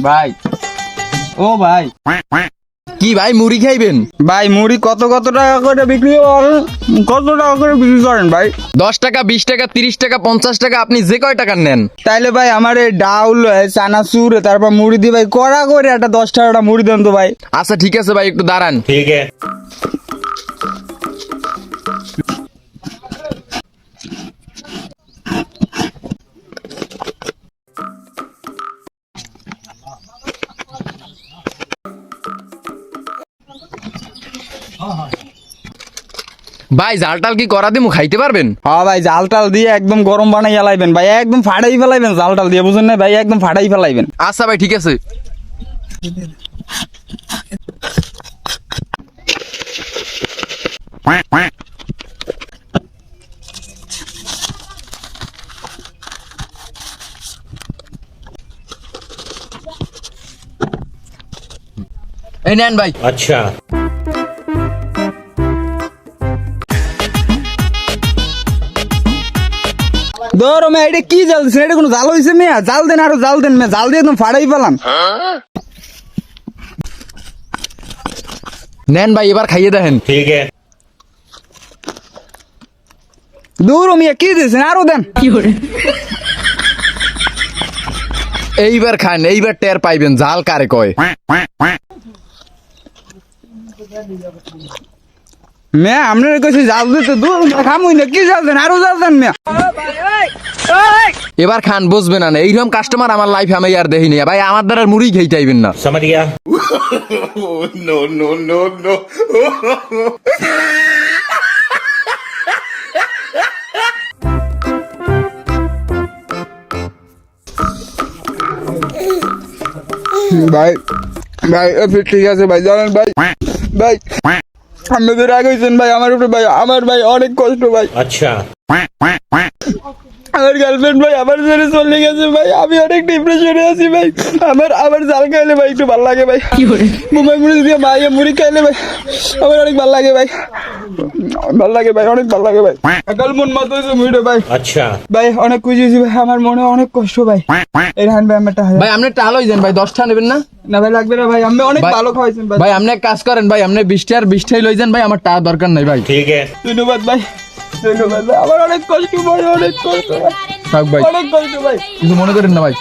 ভাই ও ভাই কি ভাই মুড়ি খাইবেন? ভাই মুড়ি কত টাকা করে বিক্রি করেন? কত টাকা করে বিক্রি করেন ভাই? 10 টাকা, 20 টাকা, 30 টাকা, 50 টাকা, আপনি যে কয় টাকার নেন। তাইলে ভাই আমার এই ডাউল চানাচুর তারপর মুড়ি দিয়ে ভাই কড়া করে একটা 10 টাকাটা মুড়ি দেন তো ভাই। আচ্ছা ঠিক আছে ভাই, একটু দাঁড়ান। ठीक है। ভাই জালটাল কি করা দিমু, খাইতে পারবেন? হ্যাঁ ভাই জাল টাল দিয়ে একদম গরম বানাই ফেলাইবেন ভাই, একদম ফাটাই ফেলাইবেন জাল টাল দিয়ে, বুঝেন না ভাই, একদম ফাটাই ফেলাইবেন। আচ্ছা ভাই ঠিক আছে। এই নেন ভাই। अच्छा ধরো মে এটা কি জাল দিচ্ছেন? এটা কোনো জাল হয়েছে মেয়া? জাল দেন, আরো জাল দেন, জাল দিয়ে একদম ফাটাই ফেলান। নেন ভাই, এবার খাইয়ে দেখেন। ठीक है। দূর মিয়া কি দিয়েছেন, আরো দেন। এইবার খান, এইবার টের পাইবেন জাল কারে কয়। মেয়া আপনার কাছে জাল দিতে দূর খামুই না, কি জাল দেন, আরো জাল দেন মেয়া। এবার খান, বুঝবে না। এইরকম কাস্টমার আমার লাইফে আমি আর দেখিনি ভাই। আমার দ্বারা মুড়ি খেয়ে চাইবেন না। समझ गया। ভাই ভাই ফির ঠিক আছে ভাই, জানেন ভাই ভাই আপনাদের রাগ হয়েছেন ভাই আমার উপরে ভাই, আমার ভাই অনেক কষ্ট ভাই। अच्छा আমার গার্লফ্রেন্ড ভাই আমার ছেড়ে চলে গেছে ভাই, আমি অনেক ডিপ্রেশনে আছি ভাই। আমার জাল খাইলে ভাই একটু ভালো লাগে ভাই, মুম্বাই মুড়ি দিয়ে ভাই মুড়ি খাইলে ভাই আমার অনেক ভালো লাগে ভাই, ভালো লাগে ভাই, অনেক ভালো লাগে ভাই। কাল মন মতো হয়েছে মুড়িটা ভাই, अच्छा ভাই অনেক খুশি হয়েছি ভাই, আমার মনে অনেক কষ্ট ভাই। এই রান ভাই আমার টাকা ভাই আপনি টাল হয়ে যান ভাই, 10টা নেবেন না? না ভাই লাগবে না ভাই, আমি অনেক ভাই- ভালো খাওয়াইছেন ভাই। ভাই আপনি এক কাজ করেন ভাই, আপনি 20টাই লই যান ভাই, আমার টাকা দরকার নাই ভাই। ठीक है। ধন্যবাদ ভাই, ধন্যবাদ ভাই, আমার অনেক কষ্ট ভাই, অনেক কষ্ট ভাই, থাক ভাই, অনেক কষ্ট ভাই। কিছু মনে করেন না ভাই।